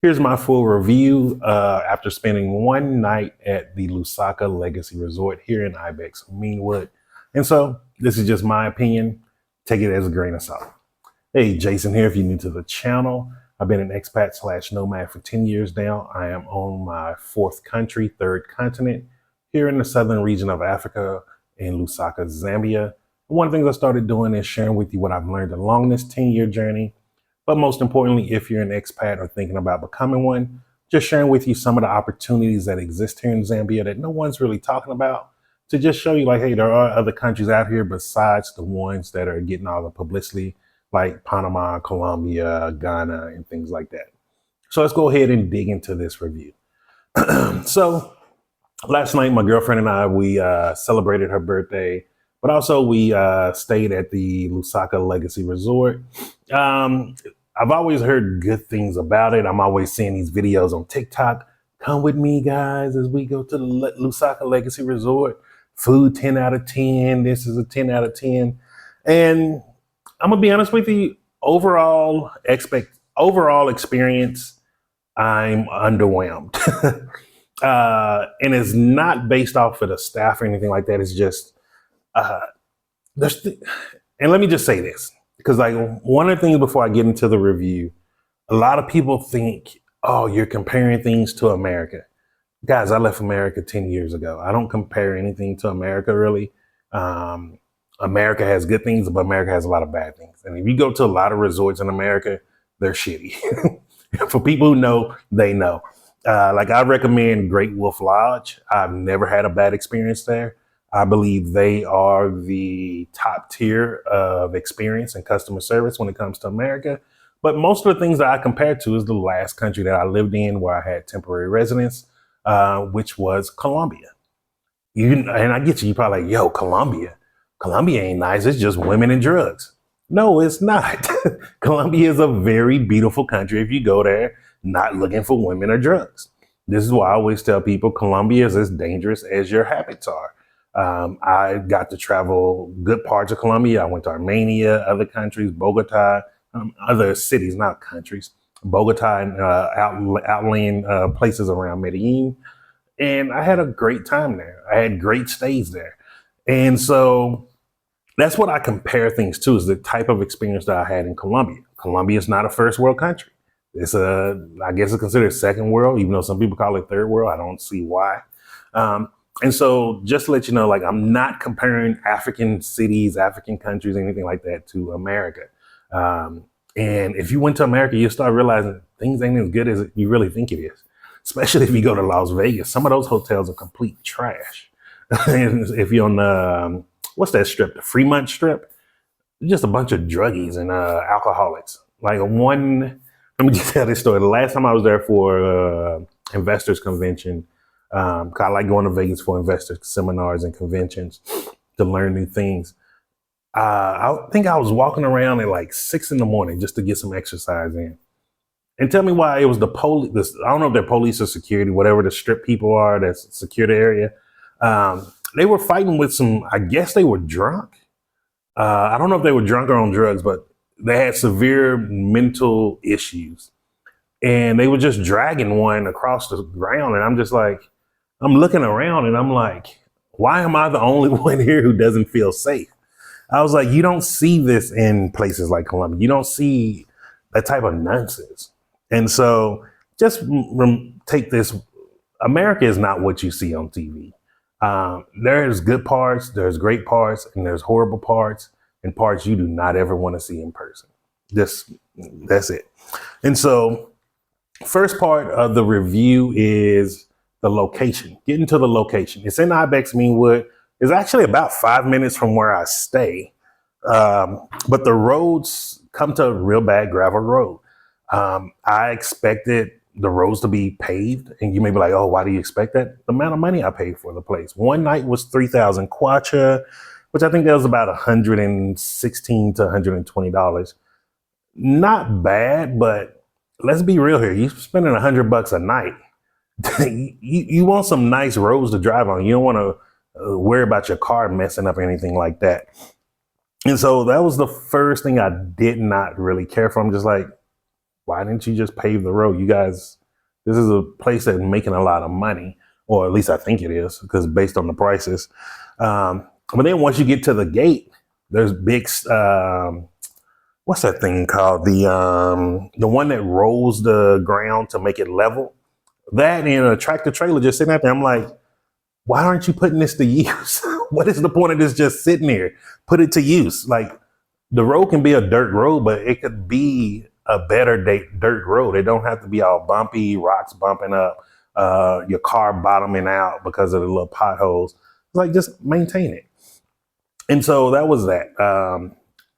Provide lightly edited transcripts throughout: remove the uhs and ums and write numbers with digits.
Here's my full review after spending one night at the Lusaka Legacy Resort here in Ibex, Meanwood. And so this is just my opinion. Take it as a grain of salt. Hey, Jason here. If you're new to the channel, I've been an expat slash nomad for 10 years now. I am on my fourth country, third continent, here in the southern region of Africa in Lusaka, Zambia. One of the things I started doing is sharing with you what I've learned along this 10-year journey. But most importantly, if you're an expat or thinking about becoming one, just sharing with you some of the opportunities that exist here in Zambia that no one's really talking about, to just show you like, hey, there are other countries out here besides the ones that are getting all the publicity, like Panama, Colombia, Ghana, and things like that. So let's go ahead and dig into this review. So last night, my girlfriend and I, we celebrated her birthday, but also we stayed at the Lusaka Legacy Resort. I've always heard good things about it. I'm always seeing these videos on TikTok. Come with me, guys, as we go to the Lusaka Legacy Resort. Food 10 out of 10. This is a 10 out of 10. And I'm gonna be honest with you. Overall experience, I'm underwhelmed. And it's not based off of the staff or anything like that. It's just and let me just say this, because like one of the things before I get into the review, a lot of people think, oh, you're comparing things to America. Guys, I left America 10 years ago. I don't compare anything to America, really. America has good things, but America has a lot of bad things. And if you go to a lot of resorts in America, they're shitty. For people who know, they know. Like I recommend Great Wolf Lodge. I've never had a bad experience there. I believe they are the top tier of experience and customer service when it comes to America. But most of the things that I compare to is the last country that I lived in where I had temporary residence, which was Colombia. And I get you, you're probably like, yo, Colombia. Colombia ain't nice. It's just women and drugs. No, it's not. Colombia is a very beautiful country if you go there not looking for women or drugs. This is why I always tell people Colombia is as dangerous as your habits are. I got to travel good parts of Colombia. I went to Armenia, other countries, Bogota, other cities, not countries, Bogota and outlying places around Medellin. And I had a great time there. I had great stays there. And so that's what I compare things to, is the type of experience that I had in Colombia. Colombia is not a first world country. I guess it's considered second world, even though some people call it third world. I don't see why. And so just to let you know, like I'm not comparing African cities, African countries, anything like that to America. And if you went to America, you'll start realizing things ain't as good as you really think it is, especially if you go to Las Vegas. Some of those hotels are complete trash. If you're on the, what's that strip, the Fremont Strip, just a bunch of druggies and alcoholics. Let me just tell this story. The last time I was there for investors convention, I like going to Vegas for investor seminars and conventions to learn new things. I think I was walking around at like 6 a.m. just to get some exercise in. And tell me why it was the police. I don't know if they're police or security, whatever the strip people are that's secure the area. They were fighting with some, I guess they were drunk. I don't know if they were drunk or on drugs, but they had severe mental issues. And they were just dragging one across the ground. And I'm just like, I'm looking around and I'm like, why am I the only one here who doesn't feel safe? I was like, you don't see this in places like Colombia. You don't see that type of nonsense. And so just take this. America is not what you see on TV. There's good parts, there's great parts, and there's horrible parts and parts you do not ever want to see in person. That's it. And so first part of the review is the location. Getting to the location. It's in Ibex Meanwood. It's actually about 5 minutes from where I stay. But the roads come to a real bad gravel road. I expected the roads to be paved, and you may be like, oh, why do you expect that? The amount of money I paid for the place. One night was 3,000 kwacha, which I think that was about $116 to $120. Not bad, but let's be real here. You're spending $100 a night. you want some nice roads to drive on. You don't want to worry about your car messing up or anything like that. And so that was the first thing I did not really care for. I'm just like, Why didn't you just pave the road? You guys, this is a place that's making a lot of money, or at least I think it is, because based on the prices. But then once you get to the gate, there's big, what's that thing called? The one that rolls the ground to make it level. That and a tractor trailer just sitting out there. I'm like, why aren't you putting this to use? What is the point of this just sitting there? Put it to use. Like, the road can be a dirt road, but it could be a better dirt road. It don't have to be all bumpy, rocks bumping up, your car bottoming out because of the little potholes. Like, just maintain it. And so that was that.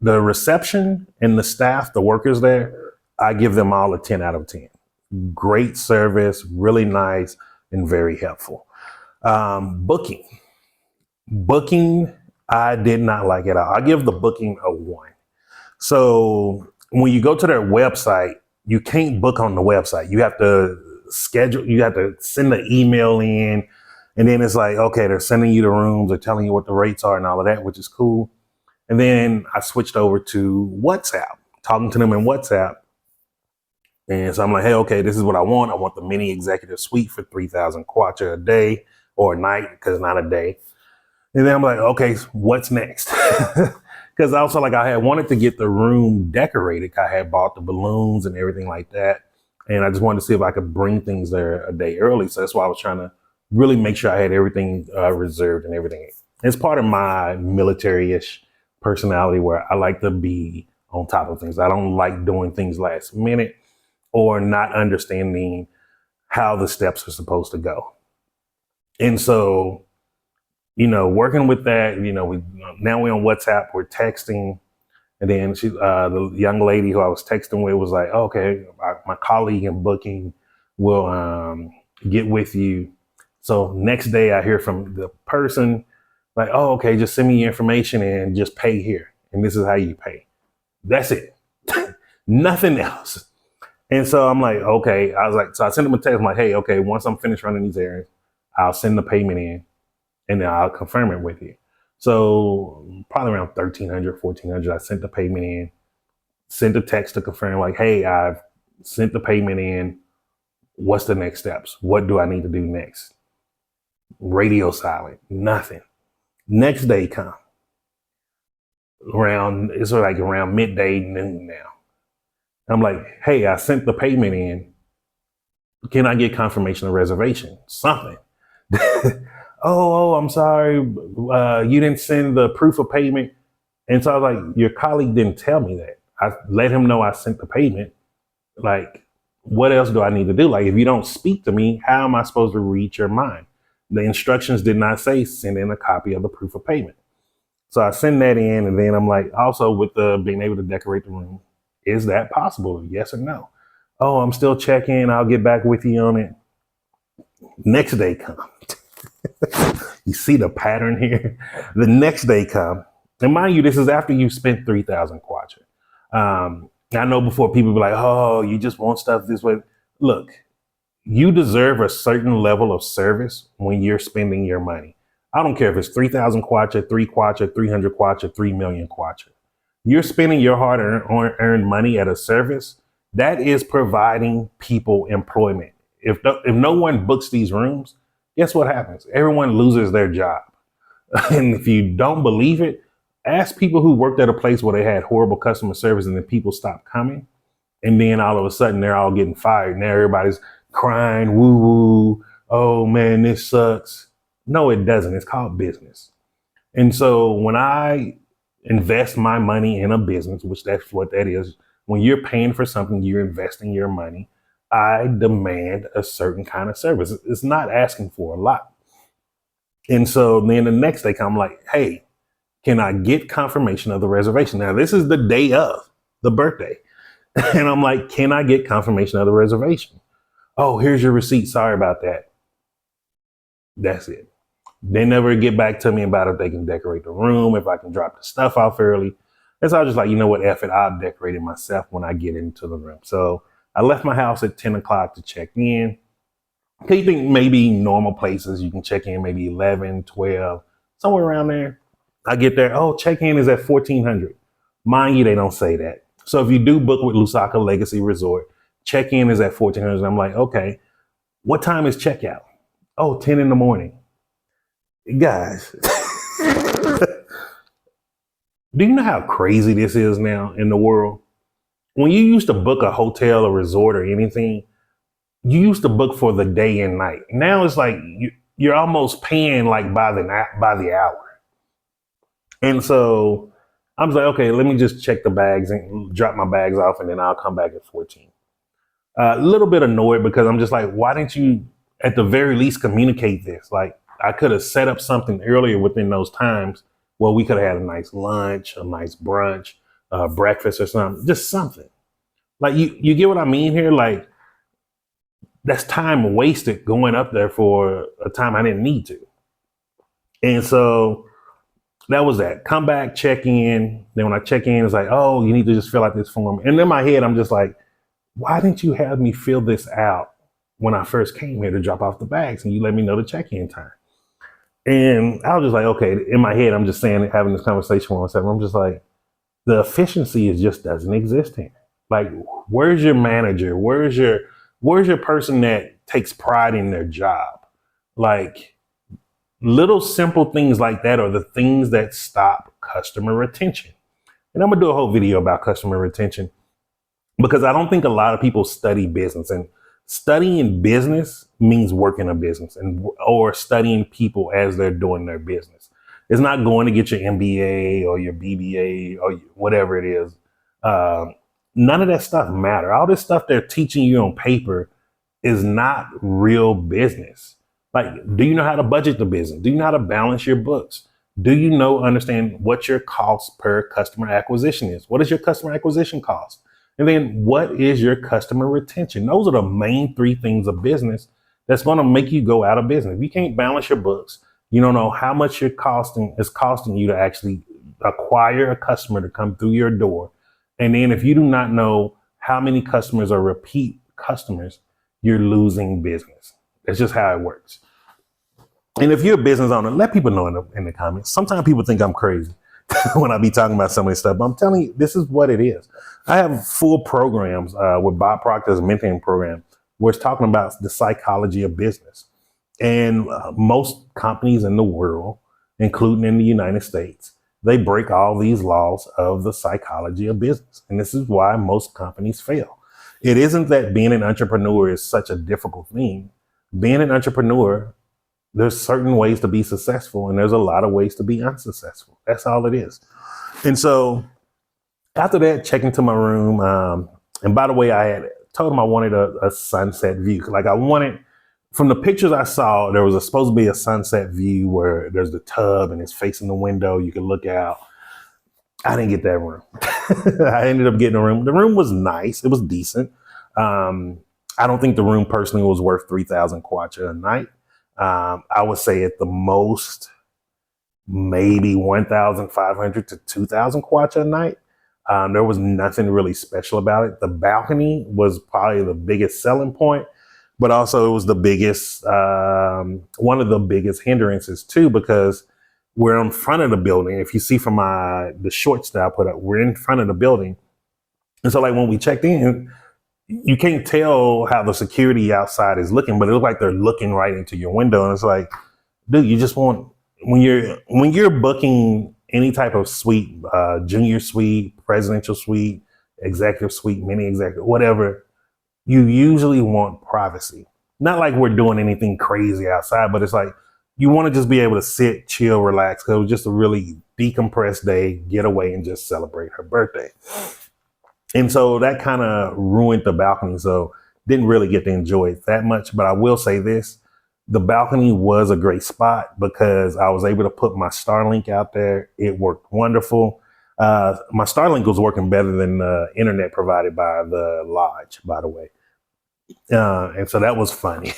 The reception and the staff, the workers there, I give them all a 10 out of 10. Great service, really nice, and very helpful. Booking, I did not like it at all. I give the booking a 1. So when you go to their website, you can't book on the website. You have to schedule, you have to send the email in, and then it's like, okay, they're sending you the rooms, they're telling you what the rates are and all of that, which is cool. And then I switched over to WhatsApp, talking to them in WhatsApp. And so I'm like, hey, okay, this is what I want. I want the mini executive suite for 3,000 kwacha a day or a night, because not a day. And then I'm like, okay, what's next? Because also, like, I had wanted to get the room decorated. I had bought the balloons and everything like that. And I just wanted to see if I could bring things there a day early. So that's why I was trying to really make sure I had everything reserved and everything. It's part of my military-ish personality where I like to be on top of things. I don't like doing things last minute or not understanding how the steps are supposed to go. And so, working with that, now we're on WhatsApp, we're texting. And then the young lady who I was texting with was like, oh, okay, my colleague in booking will get with you. So next day I hear from the person like, oh, okay, just send me your information and just pay here. And this is how you pay. That's it. Nothing else. And so I'm like, okay. I was like, so I sent them a text. I'm like, hey, okay, once I'm finished running these errands, I'll send the payment in and then I'll confirm it with you. So probably around 1,300, 1,400, I sent the payment in, sent a text to confirm like, hey, I've sent the payment in. What's the next steps? What do I need to do next? Radio silent, nothing. Next day come. It's like around midday, noon now. I'm like, hey, I sent the payment in. Can I get confirmation of reservation? Something. Oh, I'm sorry. You didn't send the proof of payment. And so I was like, your colleague didn't tell me that. I let him know I sent the payment. Like, what else do I need to do? Like, if you don't speak to me, how am I supposed to read your mind? The instructions did not say send in a copy of the proof of payment. So I send that in, and then I'm like, also with the being able to decorate the room, is that possible? Yes or no? Oh, I'm still checking. I'll get back with you on it. Next day comes. You see the pattern here? The next day come. And mind you, this is after you spent 3,000 kwacha. I know before people be like, oh, you just want stuff this way. Look, you deserve a certain level of service when you're spending your money. I don't care if it's 3,000 kwacha, 3 kwacha, 300 kwacha, 3 million kwacha. You're spending your hard-earned money at a service that is providing people employment. If no one books these rooms, guess what happens? Everyone loses their job. And if you don't believe it, ask people who worked at a place where they had horrible customer service and then people stopped coming. And then all of a sudden they're all getting fired. Now everybody's crying, woo woo. Oh man, this sucks. No, it doesn't. It's called business. And so when I invest my money in a business, which that's what that is, when you're paying for something, you're investing your money. I demand a certain kind of service. It's not asking for a lot. And so then the next day I'm like, hey, can I get confirmation of the reservation? Now, this is the day of the birthday. And I'm like, can I get confirmation of the reservation? Oh, here's your receipt. Sorry about that. That's it. They never get back to me about if they can decorate the room, if I can drop the stuff off early. And so I was just like, you know what, F it, I'll decorate it myself when I get into the room. So I left my house at 10 o'clock to check in. You think maybe normal places you can check in maybe 11, 12, somewhere around there. I get there, oh, check-in is at 1,400. Mind you, they don't say that. So if you do book with Lusaka Legacy Resort, Check-in is at 1400. I'm like, okay, what time is checkout? Oh, 10 in the morning. Guys, do you know how crazy this is now in the world? When you used to book a hotel, a resort, or anything, you used to book for the day and night. Now it's like you're almost paying like by the hour. And so I was like, okay, let me just check the bags and drop my bags off, and then I'll come back at 14. A little bit annoyed because I'm just like, why didn't you at the very least communicate this? Like, I could have set up something earlier within those times. Well, we could have had a nice lunch, a nice brunch, breakfast or something, just something. Like you get what I mean here? Like, that's time wasted going up there for a time I didn't need to. And so that was that. Come back, check in. Then when I check in, it's like, oh, you need to just fill out this form. And in my head, I'm just like, why didn't you have me fill this out when I first came here to drop off the bags and you let me know the check-in time? And I was just like, okay, in my head, I'm just saying, having this conversation with myself, I'm just like, the efficiency just doesn't exist here. Like, where's your manager? Where's your person that takes pride in their job? Like, little simple things like that are the things that stop customer retention. And I'm gonna do a whole video about customer retention because I don't think a lot of people study business, and studying business means working a business or studying people as they're doing their business. It's not going to get your MBA or your BBA or whatever it is. None of that stuff matter. All this stuff they're teaching you on paper is not real business. Like, do you know how to budget the business? Do you know how to balance your books? Do you understand what your cost per customer acquisition is? What is your customer acquisition cost? And then what is your customer retention? Those are the main three things of business that's going to make you go out of business. If you can't balance your books, you don't know how much it's costing you to actually acquire a customer to come through your door. And then if you do not know how many customers are repeat customers, you're losing business. That's just how it works. And if you're a business owner, let people know in the comments. Sometimes people think I'm crazy when I be talking about some of this stuff, but I'm telling you, this is what it is. I have full programs with Bob Proctor's mentoring program where it's talking about the psychology of business. And most companies in the world, including in the United States, they break all these laws of the psychology of business. And this is why most companies fail. It isn't that being an entrepreneur is such a difficult thing. Being an entrepreneur, there's certain ways to be successful and there's a lot of ways to be unsuccessful. That's all it is. And so after that, check into my room. And by the way, I had told him I wanted a sunset view. Like, I wanted, from the pictures I saw, there was supposed to be a sunset view where there's the tub and it's facing the window. You can look out. I didn't get that room. I ended up getting a room. The room was nice. It was decent. I don't think the room personally was worth 3,000 kwacha a night. I would say at the most, maybe 1,500 to 2,000 kwacha a night. There was nothing really special about it. The balcony was probably the biggest selling point, but also it was the biggest, one of the biggest hindrances too, because we're in front of the building. If you see from the shorts that I put up, we're in front of the building. And so like when we checked in, you can't tell how the security outside is looking, but it looks like they're looking right into your window. And it's like, dude, you just want, when you're booking any type of suite, junior suite, presidential suite, executive suite, mini executive, whatever, you usually want privacy. Not like we're doing anything crazy outside, but it's like, you want to just be able to sit, chill, relax. Cause it was just a really decompressed day, get away and just celebrate her birthday. And so that kind of ruined the balcony. So didn't really get to enjoy it that much. But I will say this, the balcony was a great spot because I was able to put my Starlink out there. It worked wonderful. My Starlink was working better than the internet provided by the lodge, by the way. And so that was funny.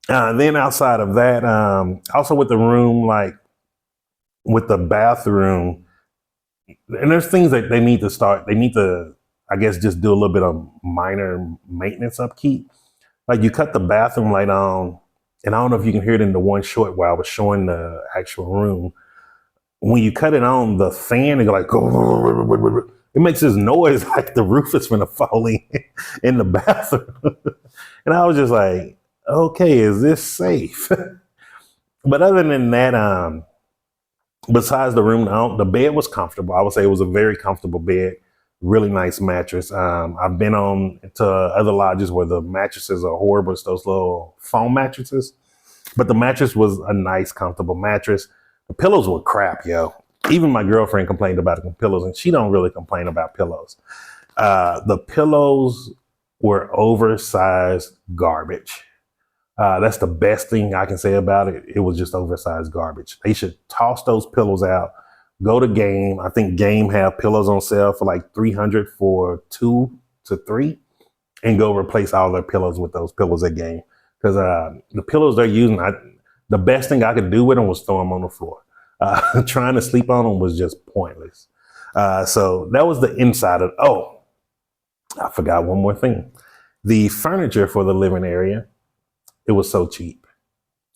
Then outside of that, also with the room, like with the bathroom, and there's things that they need to, I guess, just do a little bit of minor maintenance upkeep. Like you cut the bathroom light on, and I don't know if you can hear it in the one short where I was showing the actual room. When you cut it on, the fan, it go like, It makes this noise like the roof is gonna fall in the bathroom. And I was just like, okay, is this safe? But other than that, besides the room, the bed was comfortable. I would say it was a very comfortable bed, really nice mattress. I've been on to other lodges where the mattresses are horrible. It's those little foam mattresses, but the mattress was a nice, comfortable mattress. The pillows were crap, yo. Even my girlfriend complained about the pillows, and she don't really complain about pillows. The pillows were oversized garbage. That's the best thing I can say about it. It was just oversized garbage. They should toss those pillows out. Go to Game. I think Game have pillows on sale for like $300 for 2 to 3, and go replace all their pillows with those pillows at Game. Because the pillows they're using, the best thing I could do with them was throw them on the floor. Trying to sleep on them was just pointless. So that was the inside of. Oh, I forgot one more thing. The furniture for the living area. It was so cheap.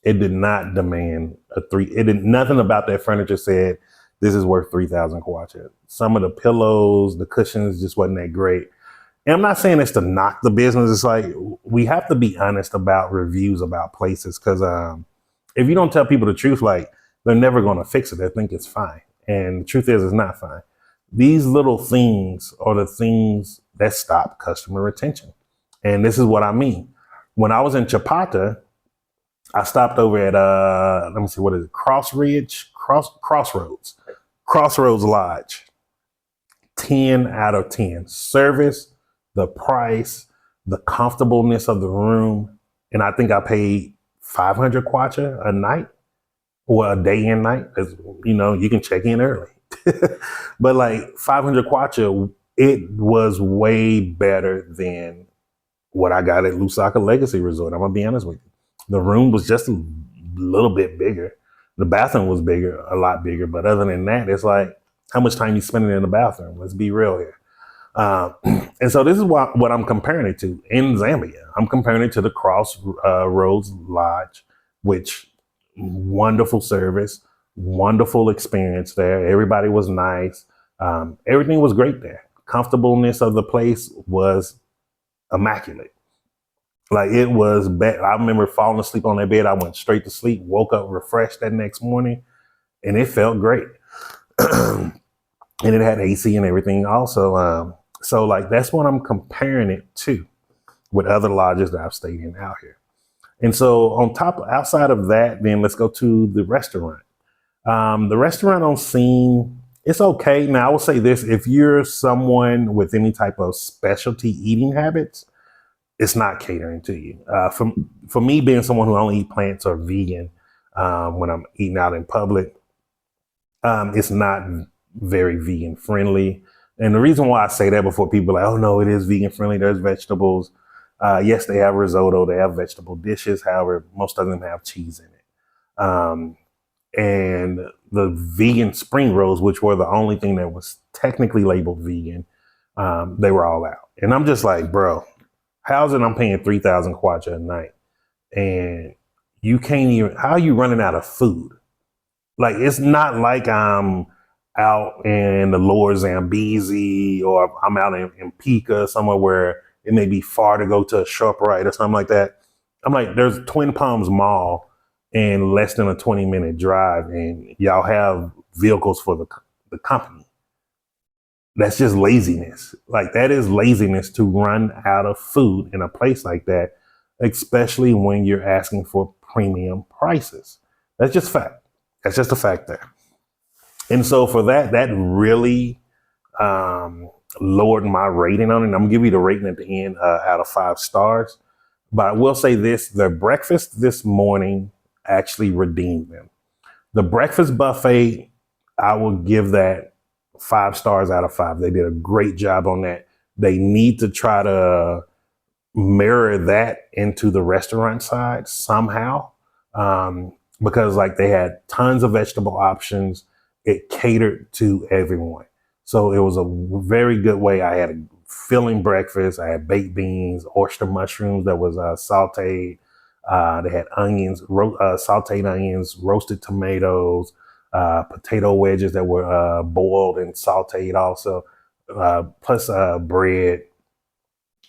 It did not demand nothing about that furniture said this is worth 3,000 kwacha. Some of the pillows, the cushions just wasn't that great. And I'm not saying this to knock the business. It's like, we have to be honest about reviews about places. Cause, if you don't tell people the truth, like, they're never going to fix it. They think it's fine. And the truth is, it's not fine. These little things are the things that stop customer retention. And this is what I mean. When I was in Chapata, I stopped over at let me see, what is it? Crossroads Lodge. 10 out of 10. Service, the price, the comfortableness of the room, and I think I paid 500 kwacha a night, or a day and night. As you know, you can check in early, but like 500 kwacha, it was way better than what I got at Lusaka Legacy Resort. I'm gonna be honest with you. The room was just a little bit bigger. The bathroom was bigger, a lot bigger. But other than that, it's like, how much time you spending in the bathroom? Let's be real here. And so this is what I'm comparing it to in Zambia. I'm comparing it to the Crossroads Lodge, which wonderful service, wonderful experience there. Everybody was nice. Everything was great there. Comfortableness of the place was immaculate. Like, it was bad. I remember falling asleep on that bed. I went straight to sleep, woke up refreshed that next morning, and it felt great. And it had AC and everything also. So like, that's what I'm comparing it to with other lodges that I've stayed in out here. And so outside of that, then let's go to the restaurant. The restaurant on scene, it's okay. Now, I will say this: if you're someone with any type of specialty eating habits, it's not catering to you. For me, being someone who only eat plants or vegan, when I'm eating out in public, it's not very vegan friendly. And the reason why I say that, before people are like, oh no, it is vegan friendly, there's vegetables. Yes, they have risotto, they have vegetable dishes. However, most of them have cheese in it. And the vegan spring rolls, which were the only thing that was technically labeled vegan, they were all out. And I'm just like, bro, how's it I'm paying 3,000 kwacha a night and you can't even, how are you running out of food? Like, it's not like I'm out in the lower Zambezi, or I'm out in Pika, somewhere where it may be far to go to a ShopRite or something like that. I'm like, there's Twin Palms Mall in less than a 20-minute drive, and y'all have vehicles for the company. That's just laziness. Like, that is laziness to run out of food in a place like that, especially when you're asking for premium prices. That's just fact. That's just a fact there. And so for that really lowered my rating on it. And I'm gonna give you the rating at the end out of 5 stars. But I will say this: the breakfast this morning actually redeemed them. The breakfast buffet, I will give that 5 stars out of 5. They did a great job on that. They need to try to mirror that into the restaurant side somehow. Because like, they had tons of vegetable options. It catered to everyone. So it was a very good way. I had a filling breakfast. I had baked beans, oyster mushrooms that was sauteed. They had onions, sauteed onions, roasted tomatoes, potato wedges that were boiled and sauteed also. plus bread.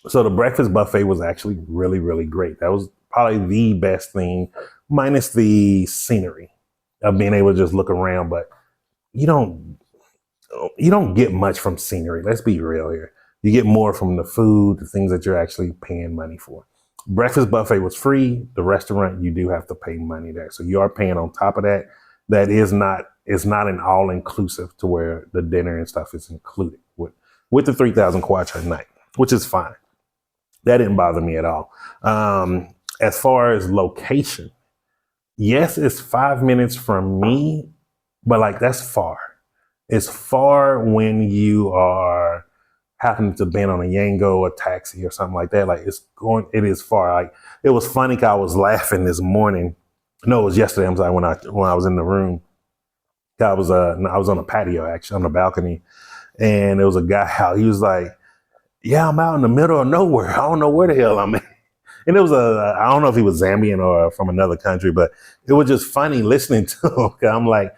So the breakfast buffet was actually really, really great. That was probably the best thing, minus the scenery of being able to just look around. But you don't you don't get much from scenery. Let's be real here. You get more from the food, the things that you're actually paying money for. Breakfast buffet was free. The restaurant, you do have to pay money there. So you are paying on top of that. That is not, it's not an all inclusive to where the dinner and stuff is included with the 3,000 kwacha a night, which is fine. That didn't bother me at all. As far as location, yes, it's 5 minutes from me, but like that's far. It's far when you are happening to be on a Yango, a taxi, or something like that. Like it is far. Like it was funny. 'Cause I was laughing this morning. No, it was yesterday. I'm sorry, when I was in the room. I was on a patio actually on the balcony, and there was a guy out. He was like, "Yeah, I'm out in the middle of nowhere. I don't know where the hell I'm at." And it was I don't know if he was Zambian or from another country, but it was just funny listening to him. 'Cause I'm like,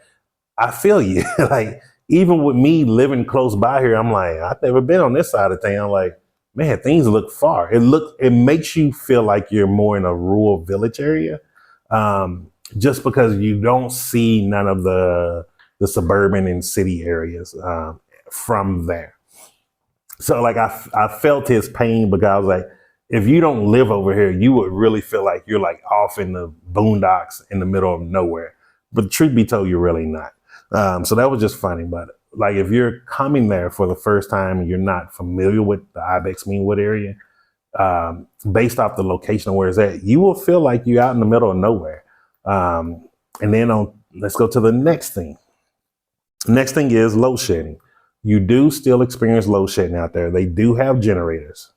I feel you. Like, even with me living close by here, I'm like, I've never been on this side of town. Like, man, things look far. It makes you feel like you're more in a rural village area. Just because you don't see none of the suburban and city areas from there. So like I felt his pain because I was like, if you don't live over here, you would really feel like you're like off in the boondocks in the middle of nowhere. But the truth be told, you're really not. So that was just funny. But like if you're coming there for the first time and you're not familiar with the Ibex Meanwood area, based off the location of where it's at, you will feel like you're out in the middle of nowhere. And then let's go to the next thing. Next thing is load shedding. You do still experience load shedding out there. They do have generators.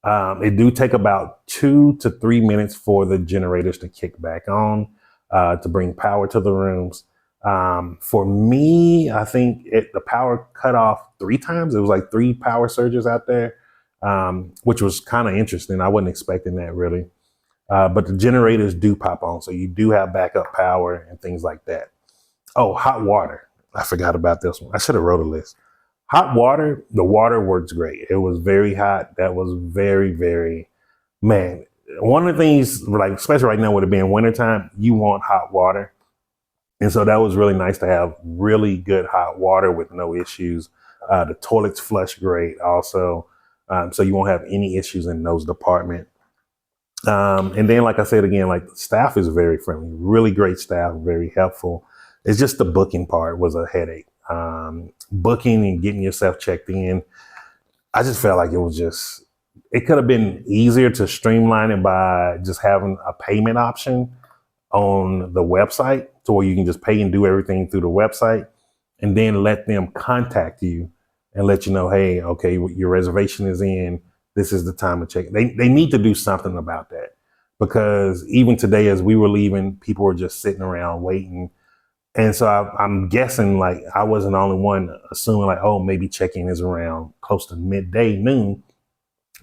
It do take about 2 to 3 minutes for the generators to kick back on to bring power to the rooms. For me, I think the power cut off 3 times. It was like 3 power surges out there, which was kind of interesting. I wasn't expecting that really. But the generators do pop on. So you do have backup power and things like that. Oh, hot water. I forgot about this one. I should have wrote a list. Hot water, the water works great. It was very hot. That was very, very, man. One of the things, like, especially right now with it being wintertime, you want hot water. And so that was really nice to have really good hot water with no issues. The toilets flush great also. So you won't have any issues in those departments. And then, like I said again, like the staff is very friendly, really great staff, very helpful. It's just the booking part was a headache. Booking and getting yourself checked in. I just felt like it could have been easier to streamline it by just having a payment option on the website to where you can just pay and do everything through the website and then let them contact you and let you know, hey, okay, your reservation is in. This is the time to check. They need to do something about that because even today, as we were leaving, people were just sitting around waiting. And so I'm guessing like I wasn't the only one assuming like, oh, maybe check-in is around close to midday, noon.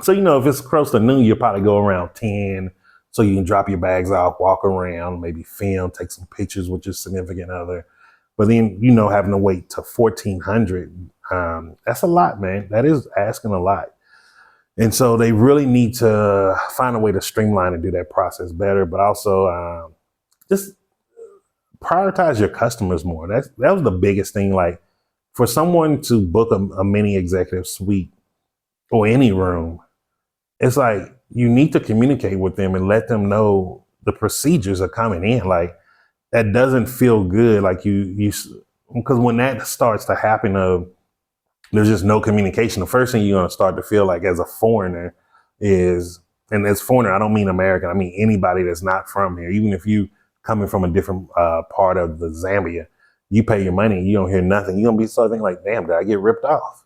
So, if it's close to noon, you'll probably go around 10. So you can drop your bags off, walk around, maybe film, take some pictures with your significant other. But then, having to wait to 1400, that's a lot, man. That is asking a lot. And so they really need to find a way to streamline and do that process better, but also just prioritize your customers more. That was the biggest thing. Like for someone to book a mini executive suite or any room, it's like you need to communicate with them and let them know the procedures are coming in. Like that doesn't feel good. Like because when that starts to happen, there's just no communication. The first thing you're going to start to feel like as a foreigner is, and as foreigner, I don't mean American. I mean anybody that's not from here. Even if you coming from a different part of the Zambia, you pay your money, you don't hear nothing. You're going to be starting like, damn, did I get ripped off?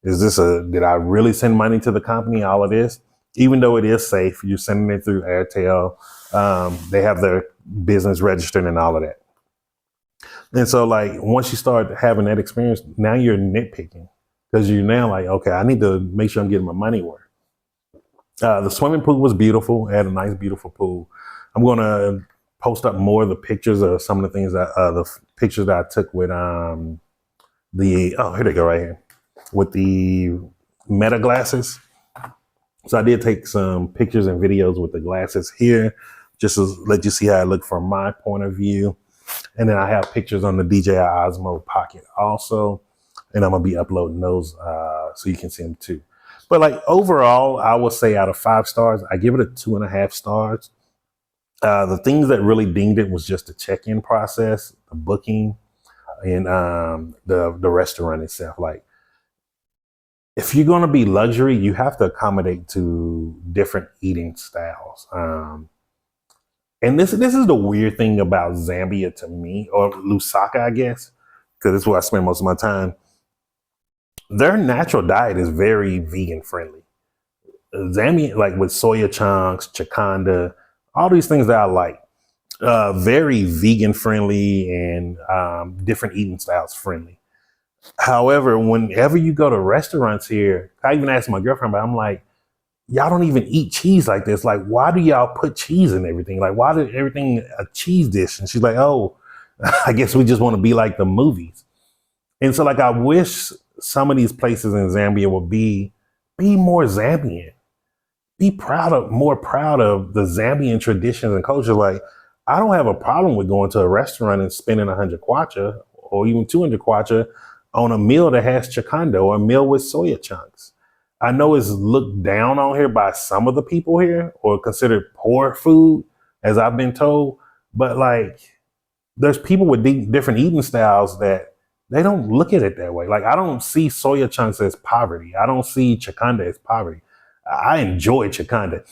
Did I really send money to the company? All of this, even though it is safe, you're sending it through Airtel. They have their business registered and all of that. And so like, once you start having that experience, now you're nitpicking because you're now like, okay, I need to make sure I'm getting my money worth. The swimming pool was beautiful. It had a nice, beautiful pool. I'm going to post up more of the pictures of some of the things the pictures that I took with here they go right here. with the Meta glasses. So I did take some pictures and videos with the glasses here, just to let you see how it looked from my point of view. And then I have pictures on the DJI Osmo Pocket also, and I'm gonna be uploading those so you can see them too. But like overall, I would say out of 5 stars, I give it a 2.5 stars. The things that really dinged it was just the check-in process, the booking, and the restaurant itself. Like, if you're gonna be luxury, you have to accommodate to different eating styles. And this is the weird thing about Zambia to me, or Lusaka, I guess, because this is where I spend most of my time. Their natural diet is very vegan friendly. Zambia, like with soya chunks, chikanda, all these things that I like, very vegan friendly and different eating styles friendly. However, whenever you go to restaurants here, I even asked my girlfriend, but I'm like, y'all don't even eat cheese like this. Like, why do y'all put cheese in everything? Like, why did everything a cheese dish? And she's like, oh, I guess we just want to be like the movies. And so, like, I wish some of these places in Zambia would be more Zambian. Be more proud of the Zambian traditions and culture. Like, I don't have a problem with going to a restaurant and spending 100 kwacha or even 200 kwacha on a meal that has chikanda or a meal with soya chunks. I know it's looked down on here by some of the people here or considered poor food, as I've been told. But like, there's people with different eating styles that they don't look at it that way. Like, I don't see soya chunks as poverty. I don't see chikanda as poverty. I enjoy chikanda.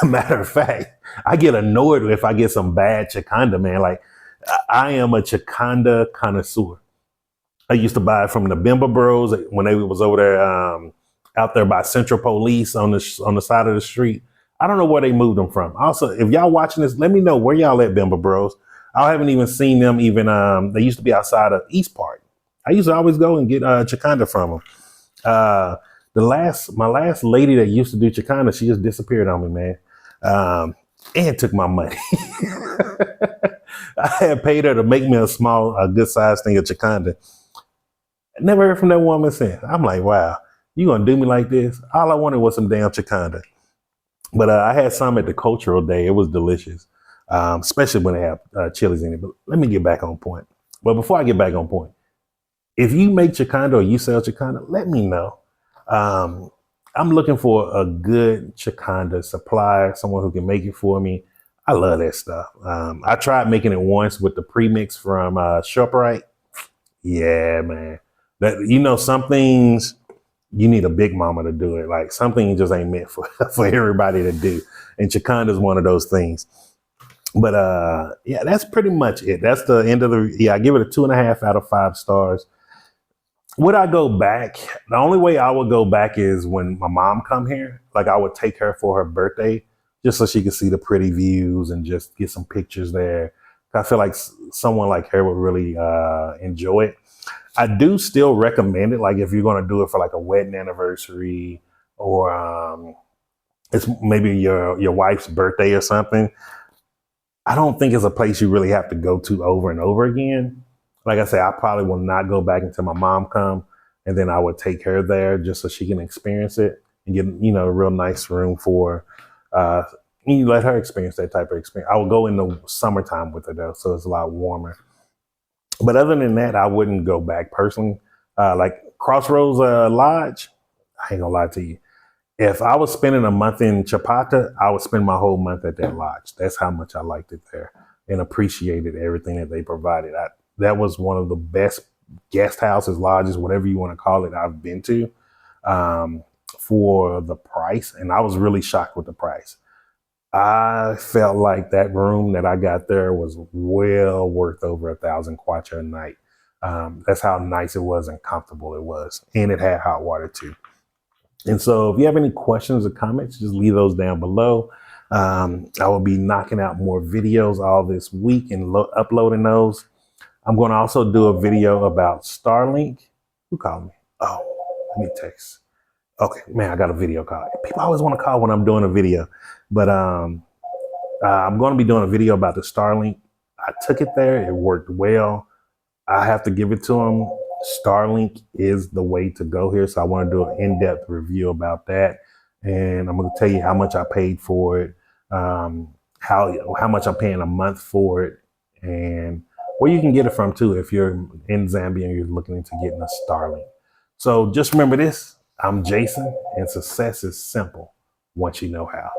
Matter of fact, I get annoyed if I get some bad chikanda, man. Like, I am a chikanda connoisseur. I used to buy it from the Bimba Bros when they was over there, out there by Central Police on the side of the street. I don't know where they moved them from. Also, if y'all watching this, let me know where y'all at, Bimba Bros. I haven't even seen them. Even they used to be outside of East Park. I used to always go and get chikanda from them. My last lady that used to do chikanda, she just disappeared on me, man, and took my money. I had paid her to make me a good sized thing of chikanda. I never heard from that woman since. I'm like, wow, you gonna do me like this? All I wanted was some damn chikanda. But I had some at the cultural day. It was delicious, especially when they have chilies in it. But let me get back on point. But before I get back on point, if you make chikanda or you sell chikanda, let me know. I'm looking for a good chikanda supplier, someone who can make it for me. I love that stuff. I tried making it once with the premix from ShopRite. Yeah, man. Some things you need a big mama to do it. Like, something just ain't meant for everybody to do. And chikanda is one of those things. But yeah, that's pretty much it. That's the end of I give it a 2.5 out of 5 stars. Would I go back? The only way I would go back is when my mom come here. Like, I would take her for her birthday just so she could see the pretty views and just get some pictures there. I feel like someone like her would really enjoy it. I do still recommend it. Like, if you're going to do it for like a wedding anniversary or it's maybe your wife's birthday or something, I don't think it's a place you really have to go to over and over again. Like I say, I probably will not go back until my mom come, and then I would take her there just so she can experience it and get, a real nice room for you let her experience that type of experience. I would go in the summertime with her though, so it's a lot warmer. But other than that, I wouldn't go back personally. Like Crossroads Lodge, I ain't gonna lie to you. If I was spending a month in Chapata, I would spend my whole month at that lodge. That's how much I liked it there and appreciated everything that they provided. That was one of the best guest houses, lodges, whatever you want to call it, I've been to for the price. And I was really shocked with the price. I felt like that room that I got there was well worth over 1,000 kwacha a night. That's how nice it was and comfortable it was. And it had hot water too. And so if you have any questions or comments, just leave those down below. I will be knocking out more videos all this week and uploading those. I'm going to also do a video about Starlink. Who called me? Oh, let me text. Okay, man, I got a video call. People always want to call when I'm doing a video. But I'm going to be doing a video about the Starlink. I took it there. It worked well. I have to give it to them. Starlink is the way to go here. So I want to do an in-depth review about that. And I'm going to tell you how much I paid for it, how much I'm paying a month for it, and where you can get it from too if you're in Zambia and you're looking into getting a Starlink. So just remember this, I'm Jason, and success is simple once you know how.